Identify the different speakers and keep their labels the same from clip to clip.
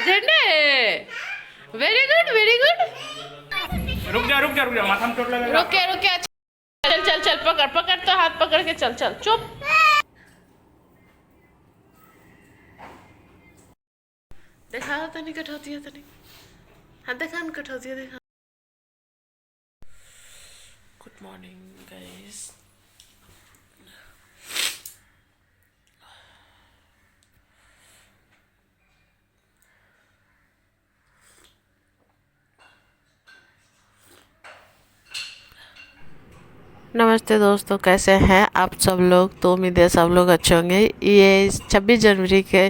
Speaker 1: झंडे। Very good very good.
Speaker 2: रुक जा रुक जा रुक जा, माथा में चोट लगेगा।
Speaker 1: रुके रुके, चल चल चल, पकड़ पकड़, तो हाथ पकड़ के चल चल, चुप। देखा तनी कटौती है, तनी हाँ देखा कटौती है, देखा। Good morning guys. नमस्ते दोस्तों, कैसे हैं आप सब लोग। तो उम्मीद है सब लोग अच्छे होंगे। ये 26 जनवरी के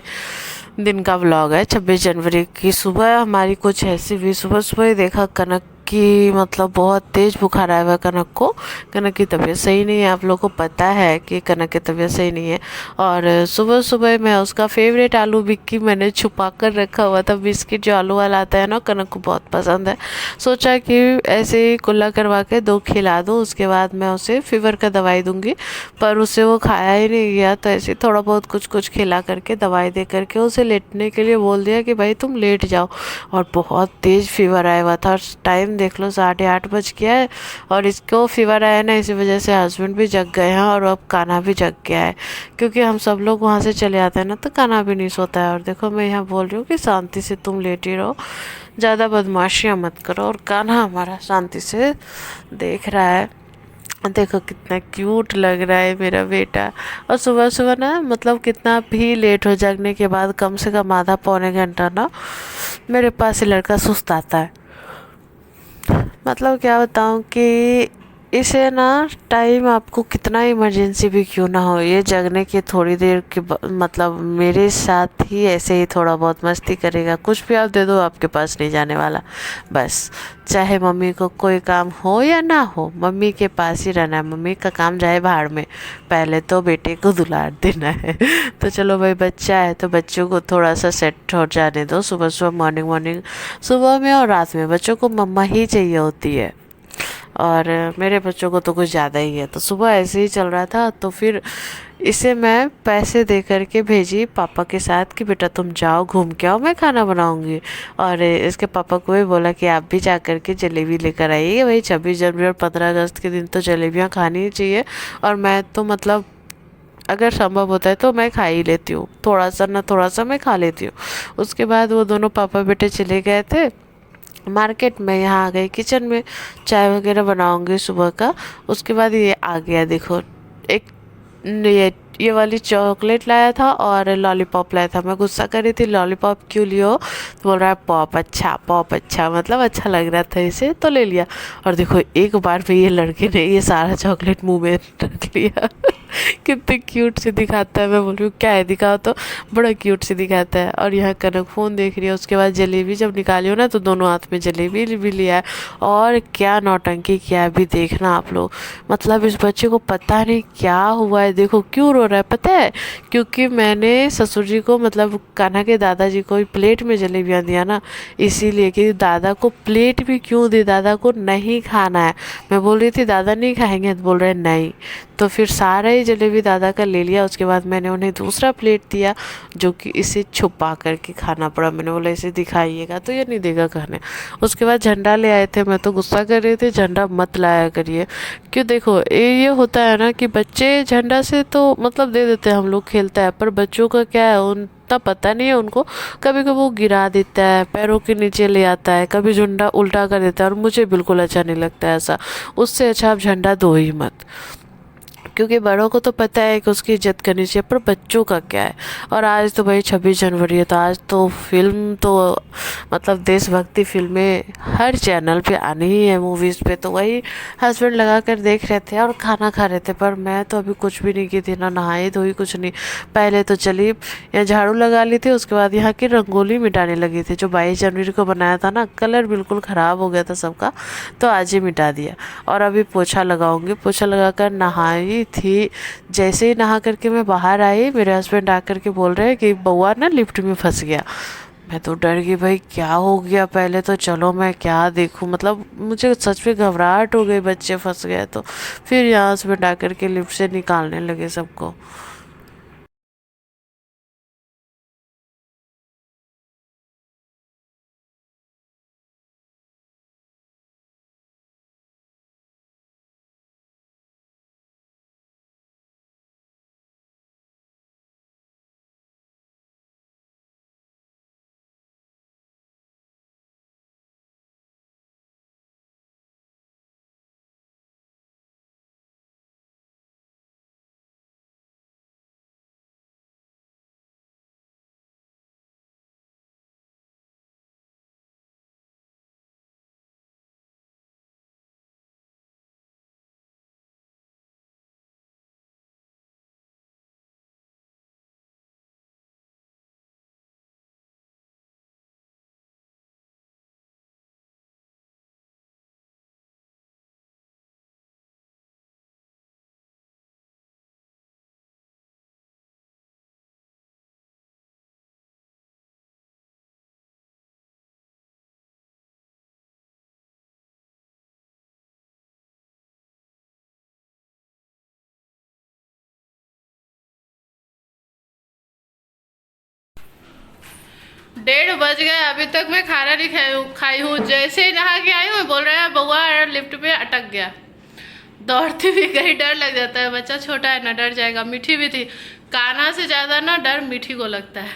Speaker 1: दिन का व्लॉग है। 26 जनवरी की सुबह हमारी कुछ ऐसी भी, सुबह सुबह ही देखा कनक की मतलब बहुत तेज़ बुखार आया हुआ कनक को। कनक की तबीयत सही नहीं है, आप लोगों को पता है कि कनक की तबीयत सही नहीं है। और सुबह सुबह मैं उसका फेवरेट आलू बिक्की मैंने छुपा कर रखा हुआ था। बिस्किट जो आलू वाला आता है ना, कनक को बहुत पसंद है। सोचा कि ऐसे ही कुल्ला करवा के 2 खिला दूँ, उसके बाद मैं उसे फीवर का दवाई दूंगी। पर उसे वो खाया ही नहीं गया, तो ऐसे थोड़ा बहुत कुछ कुछ खिला करके दवाई दे करके उसे लेटने के लिए बोल दिया कि भाई तुम लेट जाओ। और बहुत तेज़ फीवर आया हुआ था। टाइम देख लो 8:30 बज गया है। और इसको फीवर आया ना, इसी वजह से हस्बैंड भी जग गए हैं और अब कान्हा भी जग गया है। क्योंकि हम सब लोग वहाँ से चले आते हैं ना, तो कान्हा भी नहीं सोता है। और देखो मैं यहाँ बोल रही हूँ कि शांति से तुम लेटी रहो, ज़्यादा बदमाशियाँ मत करो। और कान्हा हमारा शांति से देख रहा है। देखो कितना क्यूट लग रहा है मेरा बेटा। और सुबह सुबह ना मतलब कितना भी लेट हो जागने के बाद कम से कम आधा पौने घंटा ना मेरे पास ये लड़का सुस्त आता है। मतलब क्या बताऊँ कि इसे ना टाइम आपको कितना इमरजेंसी भी क्यों ना हो, ये जगने की थोड़ी देर के मतलब मेरे साथ ही ऐसे ही थोड़ा बहुत मस्ती करेगा। कुछ भी आप दे दो आपके पास नहीं जाने वाला। बस चाहे मम्मी को कोई काम हो या ना हो, मम्मी के पास ही रहना है। मम्मी का काम जाए भाड़ में, पहले तो बेटे को दुलार देना है। तो चलो भाई, बच्चा है तो बच्चों को थोड़ा सा सेट हो जाने दो। सुबह सुबह मॉर्निंग सुबह में और रात में बच्चों को मम्मा ही चाहिए होती है। और मेरे बच्चों को तो कुछ ज़्यादा ही है। तो सुबह ऐसे ही चल रहा था, तो फिर इसे मैं पैसे दे करके भेजी पापा के साथ कि बेटा तुम जाओ घूम के आओ, मैं खाना बनाऊंगी। और इसके पापा को भी बोला कि आप भी जा कर के जलेबी लेकर आइए। भाई 26 जनवरी और 15 अगस्त के दिन तो जलेबियाँ खानी ही चाहिए। और मैं तो मतलब अगर संभव होता है तो मैं खा ही लेती हूँ, थोड़ा सा ना थोड़ा सा मैं खा लेती हूँ। उसके बाद वो दोनों पापा बेटे चले गए थे मार्केट में। यहाँ आ गई किचन में, चाय वगैरह बनाऊंगी सुबह का। उसके बाद ये आ गया, देखो एक ये वाली चॉकलेट लाया था और लॉलीपॉप लाया था। मैं गुस्सा कर रही थी लॉलीपॉप क्यों लियो, तो बोल रहा है पॉप अच्छा, मतलब अच्छा लग रहा था इसे तो ले लिया। और देखो एक बार में ये लड़के ने ये सारा चॉकलेट मुंह में रख लिया। कितने क्यूट से दिखाता है। मैं बोल रही हूँ क्या है, दिखाओ तो। बड़ा क्यूट से दिखाता है। और यहाँ कनक फ़ोन देख रही है। उसके बाद जलेबी जब निकाली हो ना, तो दोनों हाथ में जलेबी भी लिया है। और क्या नौटंकी किया है अभी देखना आप लोग। मतलब इस बच्चे को पता नहीं क्या हुआ है। देखो क्यों रो रहा है पता है, क्योंकि मैंने ससुर जी को मतलब कान्हा के दादाजी को प्लेट में जलेबियाँ दिया ना, इसीलिए कि दादा को प्लेट भी क्यों दी, दादा को नहीं खाना है। मैं बोल रही थी दादा नहीं खाएंगे, तो बोल रहे नहीं। तो फिर सारा ही जलेबी दादा का ले लिया। उसके बाद मैंने उन्हें दूसरा प्लेट दिया, जो कि इसे छुपा करके खाना पड़ा। मैंने बोला इसे दिखाइएगा, तो ये नहीं देगा खाने। उसके बाद झंडा ले आए थे, मैं तो गुस्सा कर रही थी झंडा मत लाया करिए। क्यों, देखो ये होता है ना कि बच्चे झंडा से तो मतलब दे देते हैं, हम लोग खेलता है, पर बच्चों का क्या है उतना पता नहीं है उनको। कभी कभी वो गिरा देता है, पैरों के नीचे ले आता है, कभी झंडा उल्टा कर देता है। और मुझे बिल्कुल अच्छा नहीं लगता है ऐसा। उससे अच्छा आप झंडा दो ही मत, क्योंकि बड़ों को तो पता है कि उसकी इज्जत करनी चाहिए, पर बच्चों का क्या है। और आज तो भाई 26 जनवरी है, तो आज तो फिल्म तो मतलब देशभक्ति फिल्में हर चैनल पे आनी ही है, मूवीज़ पे। तो वही हस्बैंड लगा कर देख रहे थे और खाना खा रहे थे। पर मैं तो अभी कुछ भी नहीं की थी, ना नहाई धोई कुछ नहीं। पहले तो चली यहाँ झाड़ू लगा ली थी, उसके बाद यहाँ की रंगोली मिटाने लगी थी। जो 22 जनवरी को बनाया था ना, कलर बिल्कुल ख़राब हो गया था सबका, तो आज ही मिटा दिया। और अभी पोछा लगाऊंगी, पोछा लगाकर नहाई थी। जैसे ही नहा करके मैं बाहर आई, मेरे हस्बैंड आकर के बोल रहे हैं कि बउआ ना लिफ्ट में फंस गया। मैं तो डर गई, भाई क्या हो गया। पहले तो चलो मैं क्या देखूं, मतलब मुझे सच में घबराहट हो गई, बच्चे फंस गए तो। फिर यहाँ हस्बैंड आकर के लिफ्ट से निकालने लगे सबको। 1:30 बज गए, अभी तक मैं खाना नहीं खाई हूँ। जैसे ही नहा के आई हूँ बोल रहा है बउआ लिफ्ट में अटक गया। दौड़ती भी कहीं डर लग जाता है, बच्चा छोटा है ना, डर जाएगा। मीठी भी थी, कान्हा से ज़्यादा ना डर मीठी को लगता है,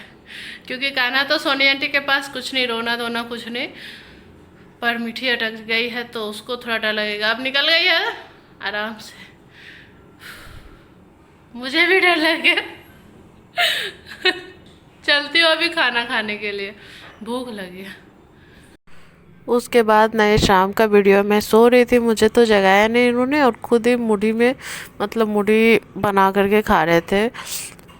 Speaker 1: क्योंकि कान्हा तो सोनी आंटी के पास कुछ नहीं, रोना धोना कुछ नहीं, पर मीठी अटक गई है तो उसको थोड़ा डर लगेगा। अब निकल गई है आराम से, मुझे भी डर लग गया। चलती हूँ अभी खाना खाने के लिए, भूख लगी है। उसके बाद नए शाम का वीडियो, मैं सो रही थी, मुझे तो जगाया नहीं इन्होंने, और खुद ही मुढ़ी में मतलब मुढ़ी बना करके खा रहे थे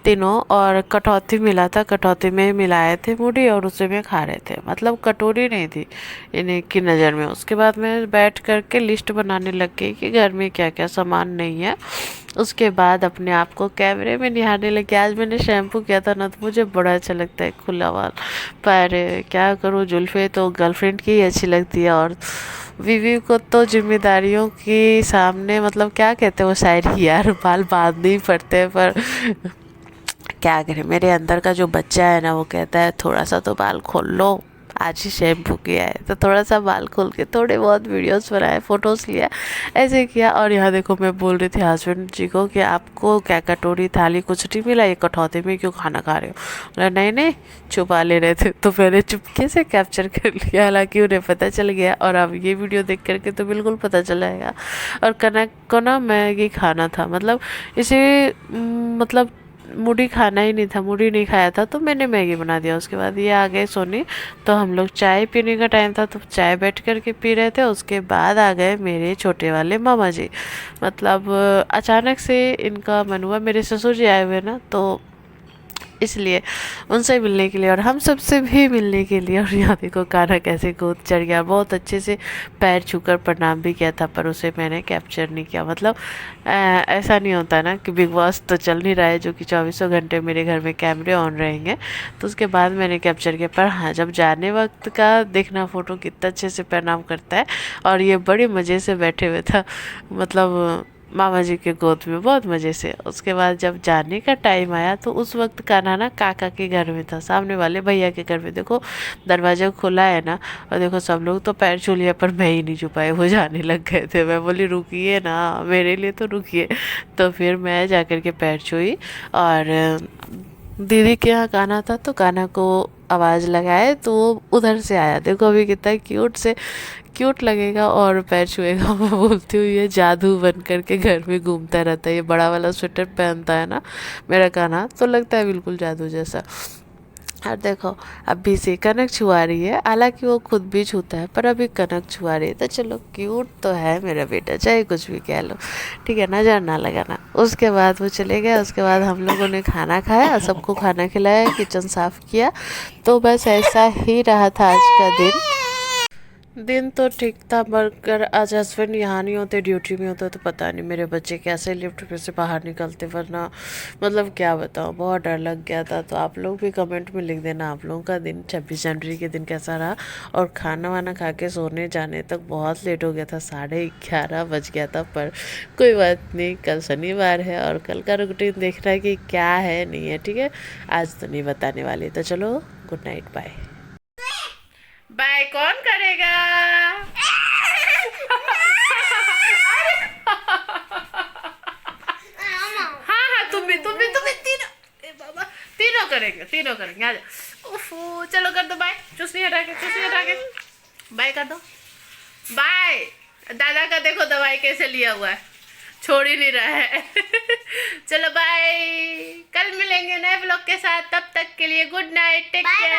Speaker 1: तीनों, और कटौती मिला था, कटौती में मिलाए थे मुढ़ी और उसे में खा रहे थे, मतलब कटोरी नहीं थी इन्हीं की नज़र में। उसके बाद मैं बैठ करके लिस्ट बनाने लग गई कि घर में क्या क्या सामान नहीं है। उसके बाद अपने आप को कैमरे में निहारने लगी। आज मैंने शैम्पू किया था ना, तो मुझे बड़ा अच्छा लगता है खुला बाल, पर क्या करूँ, जुल्फ़े तो गर्लफ्रेंड की ही अच्छी लगती है, और बीवी को तो जिम्मेदारियों के सामने, मतलब क्या कहते हैं वो शायरी यार, बाल बांधने ही पड़ते हैं, पर क्या करें, मेरे अंदर का जो बच्चा है ना वो कहता है थोड़ा सा तो बाल खोल लो। आज ही शैम्पू किया है तो थोड़ा सा बाल खोल के थोड़े बहुत वीडियोस बनाए, फ़ोटोज़ लिया, ऐसे किया। और यहाँ देखो मैं बोल रही थी हस्बैंड जी को कि आपको क्या कटोरी थाली कुछ नहीं मिला, ये कटौती में क्यों खाना खा रहे हो? बोला नहीं नहीं, छुपा ले रहे थे, तो मैंने चुपके से कैप्चर कर लिया, हालांकि उन्हें पता चल गया, और अब ये वीडियो देख करके तो बिल्कुल पता चल जाएगा। और कनक को ना मैगी खाना था, मतलब इसे मतलब मुढ़ी खाना ही नहीं था, मुढ़ी नहीं खाया था, तो मैंने मैगी बना दिया। उसके बाद ये आ गए सोनी, तो हम लोग चाय पीने का टाइम था तो चाय बैठ कर के पी रहे थे। उसके बाद आ गए मेरे छोटे वाले मामा जी, मतलब अचानक से इनका मन हुआ, मेरे ससुर जी आए हुए ना, तो इसलिए उनसे मिलने के लिए और हम सबसे भी मिलने के लिए। और यहाँ देखो कान्हा कैसे कूद चढ़ गया, बहुत अच्छे से पैर छूकर प्रणाम भी किया था, पर उसे मैंने कैप्चर नहीं किया। मतलब ऐसा नहीं होता ना कि बिग बॉस तो चल नहीं रहा है जो कि 24 घंटे मेरे घर में कैमरे ऑन रहेंगे, तो उसके बाद मैंने कैप्चर किया। पर हाँ, जब जाने वक्त का देखना फ़ोटो कितना अच्छे से प्रणाम करता है, और ये बड़े मज़े से बैठे हुए था, मतलब मामा जी के गोद में, बहुत मज़े से। उसके बाद जब जाने का टाइम आया तो उस वक्त कान्हा ना काका के घर में था, सामने वाले भैया के घर में। देखो दरवाज़ा खुला है ना, और देखो सब लोग तो पैर छू लिया, पर मैं ही नहीं छू पाई, वो जाने लग गए थे। मैं बोली रुकिए ना, मेरे लिए तो रुकिए। तो फिर मैं जा कर के पैर छुई, और दीदी के यहाँ कान्हा था तो कान्हा को आवाज़ लगाए तो वो उधर से आया। देखो अभी कितना क्यूट लगेगा और पैर छुएगा। मैं बोलती हूँ ये जादू बन करके घर में घूमता रहता है। ये बड़ा वाला स्वेटर पहनता है ना मेरा कान्हा, तो लगता है बिल्कुल जादू जैसा। और देखो अभी से कनक छुआ रही है, हालांकि वो खुद भी छूता है, पर अभी कनक छुआ रही है, तो चलो क्यूट तो है मेरा बेटा, चाहे कुछ भी कह लो, ठीक है, नजर ना लगाना। उसके बाद वो चले गए। उसके बाद हम लोगों ने खाना खाया, सबको खाना खिलाया, किचन साफ किया, तो बस ऐसा ही रहा था आज का दिन तो ठीक था। मगर आज हस्बैंड यहाँ नहीं होते, ड्यूटी में होते, तो पता नहीं मेरे बच्चे कैसे लिफ्ट में से बाहर निकलते, वरना मतलब क्या बताऊँ, बहुत डर लग गया था। तो आप लोग भी कमेंट में लिख देना आप लोगों का दिन 26 जनवरी के दिन कैसा रहा। और खाना वाना खा के सोने जाने तक बहुत लेट हो गया था, 11:30 बज गया था, पर कोई बात नहीं, कल शनिवार है और कल का रूटीन देखना है कि क्या है नहीं है, ठीक है, आज तो नहीं बताने वाली। तो चलो गुड नाइट, बाय बाय। कौन करेगा? हाँ तुम्हें तीनों करेंगे आ जाओ। उफू, चलो कर दो बाय, चुस्नी हटा के बाय कर दो, बाय। दादा का देखो दवाई कैसे लिया हुआ है, छोड़ ही नहीं रहा है। चलो बाय, कल मिलेंगे नए ब्लॉग के साथ, तब तक के लिए गुड नाइट, टेक केयर।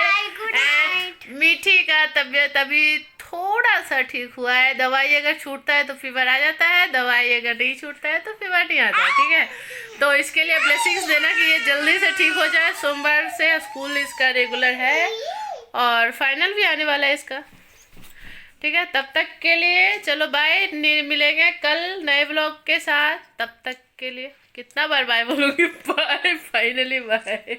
Speaker 1: मीठी का तबीयत अभी थोड़ा सा ठीक हुआ है, दवाई अगर छूटता है तो फीवर आ जाता है, दवाई अगर नहीं छूटता है तो फीवर नहीं आता है, ठीक है। तो इसके लिए ब्लेसिंग्स देना कि ये जल्दी से ठीक हो जाए। सोमवार से स्कूल इसका रेगुलर है और फाइनल भी आने वाला है इसका, ठीक है। तब तक के लिए चलो बाय, मिलेंगे कल नए ब्लॉग के साथ। तब तक के लिए कितना बार बाय बोलूँगी, बाय, फाइनली बाय।